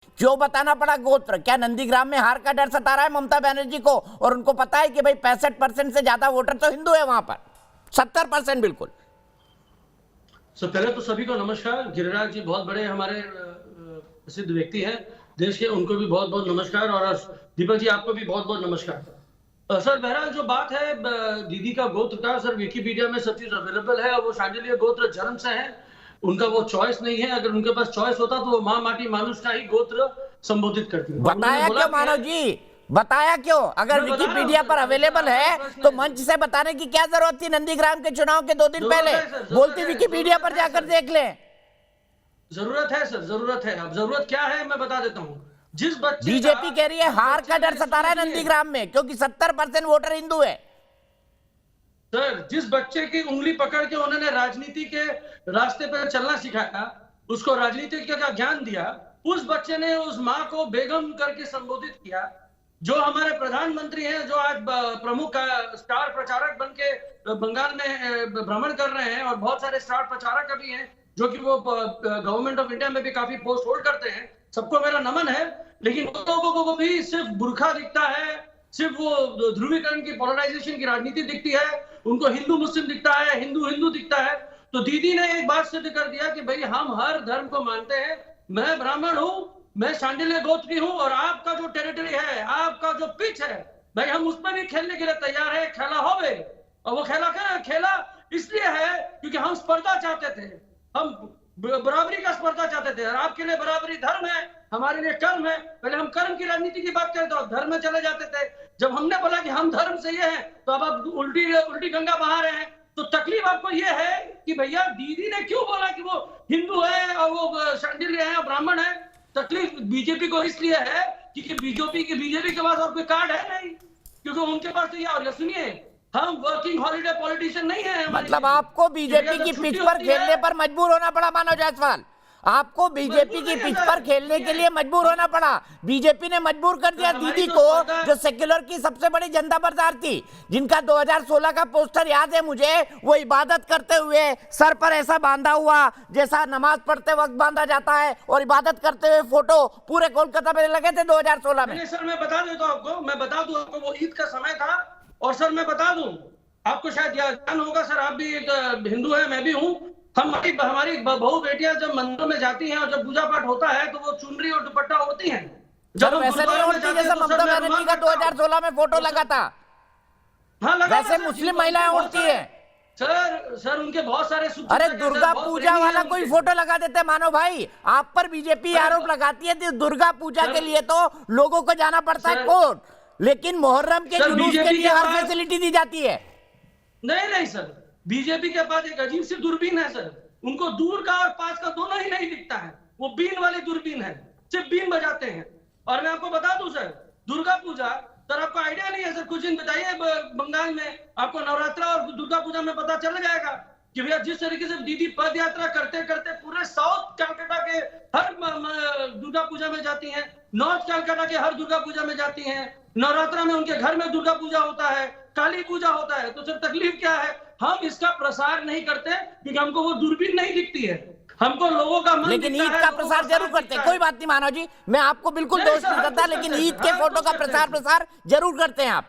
क्यों बताना पड़ा गोत्र? क्या नंदीग्राम में हार का डर सता रहा है ममता बनर्जी को? और उनको पता है कि भाई 65% से ज्यादा वोटर तो हिंदू है वहां पर, 70% बिल्कुल। पहले तो सभी को नमस्कार। गिरिराज जी बहुत बड़े हमारे प्रसिद्ध व्यक्ति हैं देश के, उनको भी बहुत बहुत नमस्कार। और दीपक जी आपको भी बहुत बहुत नमस्कार। सर बहरहाल जो बात है दीदी का गोत्र का, सर विकिपीडिया में सब चीज अवेलेबल है। और वो शांडिल्य गोत्र जन्म से है, उनका वो चॉइस नहीं है। अगर उनके पास चॉइस होता तो वो माँ माटी मानुष का ही गोत्र संबोधित करती है। बताया क्यों मानव जी, बताया क्यों? अगर विकिपीडिया पर अवेलेबल है तो मंच से बताने की क्या जरूरत थी? नंदीग्राम के चुनाव के 2 दिन पहले बोलती विकिपीडिया पर जाकर देख लें। जरूरत है सर, जरूरत है। अब जरूरत क्या है मैं बता देता हूँ। जिस बच्चे बीजेपी कह रही है हार का डर सता रहा है नंदीग्राम में क्योंकि 70% वोटर हिंदू है। सर जिस बच्चे की उंगली पकड़ के उन्होंने राजनीति के रास्ते पर चलना सिखाया, उसको राजनीति का ज्ञान दिया, उस बच्चे ने उस माँ को बेगम करके संबोधित किया। जो हमारे प्रधानमंत्री हैं, जो आज प्रमुख स्टार प्रचारक बन के बंगाल में भ्रमण कर रहे हैं, और बहुत सारे स्टार प्रचारक भी हैं जो कि वो गवर्नमेंट ऑफ इंडिया में भी काफी पोस्ट होल्ड करते हैं, सबको मेरा नमन है। लेकिन उन लोगों को भी सिर्फ बुर्खा दिखता है, सिर्फ वो ध्रुवीकरण की पोलराइजेशन की राजनीति दिखती है, उनको हिंदू मुस्लिम दिखता है, हिंदू हिंदू दिखता है। तो दीदी ने एक बात सिद्ध कर दिया कि भाई हम हर धर्म को मानते हैं। मैं ब्राह्मण हूं, मैं शांडिल्य गोत्र की हूं, और आपका जो टेरिटरी है, आपका जो पिच है, भाई हम उसमें भी खेलने के लिए तैयार है। खेला हो गए, और वो खेला क्या खेला इसलिए है क्योंकि हम स्पर्धा चाहते थे, हम बराबरी का स्पर्धा चाहते थे। और आपके लिए बराबरी धर्म है, हमारे लिए कर्म है। पहले हम कर्म की राजनीति की बात करें तो धर्म में चले जाते थे। जब हमने बोला कि हम धर्म से ये हैं तो अब आप उल्टी गंगा बहा रहे हैं। तो तकलीफ आपको ये है कि भैया दीदी ने क्यों बोला कि वो हिंदू है और वो शांडिल्य है और ब्राह्मण है। तकलीफ बीजेपी को इसलिए है क्योंकि बीजेपी के पास और कोई कार्ड है नहीं, क्योंकि उनके पास तो ये, और सुनिए हम वर्किंग हॉलिडे पॉलिटिशियन नहीं है। मतलब आपको बीजेपी की पिच पर खेलने पर मजबूर होना पड़ा मानव जायसवाल, आपको बीजेपी की पिच पर खेलने के लिए मजबूर होना पड़ा। बीजेपी ने मजबूर कर दिया दीदी को, जो सेक्युलर की सबसे बड़ी जनता बाजार थी, जिनका 2016 का पोस्टर याद है मुझे, वो इबादत करते हुए सर पर ऐसा बांधा हुआ जैसा नमाज पढ़ते वक्त बांधा जाता है, और इबादत करते हुए फोटो पूरे कोलकाता में लगे थे 2016 में। सर मैं बता देता हूँ आपको, मैं बता दूं आपको, वो ईद का समय था। और सर मैं बता दूं आपको, शायद ज्ञान होगा सर, आप भी एक हिंदू है, मैं भी हूँ। हमारी बहू बेटियां जब मंदिरों में जाती हैं और जब पूजा पाठ होता है तो वो चुनरी और दुपट्टा ओढ़ती हैं। जब वैसे नहीं ओढ़ती जैसे ममता बनर्जी का 2016 में फोटो लगा था, हाँ लगा, वैसे मुस्लिम महिलाएं ओढ़ती है। सर उनके बहुत सारे, अरे दुर्गा पूजा वाला कोई फोटो लगा देते मानो भाई। आप पर बीजेपी आरोप लगाती है दुर्गा पूजा के लिए तो लोगों को जाना पड़ता है कोर्ट, लेकिन मुहर्रम के जुलूस के लिए हर फैसिलिटी दी जाती है। नहीं सर, बीजेपी के पास एक अजीब सी दूरबीन है सर, उनको दूर का और पास का दोनों ही नहीं दिखता है। वो बीन वाली दूरबीन है, सिर्फ बीन बजाते हैं। और मैं आपको बता दूं सर, दुर्गा पूजा, सर आपको आइडिया नहीं है सर, कुछ दिन बताइए बंगाल में आपको नवरात्रा और दुर्गा पूजा में पता चल जाएगा कि भैया जिस तरीके से दीदी पद यात्रा करते करते पूरे साउथ कलकत्ता के हर दुर्गा पूजा में जाती हैं, नॉर्थ कलकत्ता के हर दुर्गा पूजा में जाती हैं, नवरात्रा में उनके घर में दुर्गा पूजा होता है, काली पूजा होता है। तो सर तकलीफ क्या है, हम इसका प्रसार नहीं करते क्योंकि हमको वो दूरबीन नहीं दिखती है, हमको लोगों का मन। लेकिन ईद का प्रसार जरूर करते हैं, कोई बात नहीं मानव जी, मैं आपको बिल्कुल दोष नहीं करता, लेकिन ईद के फोटो का प्रसार जरूर करते हैं आप।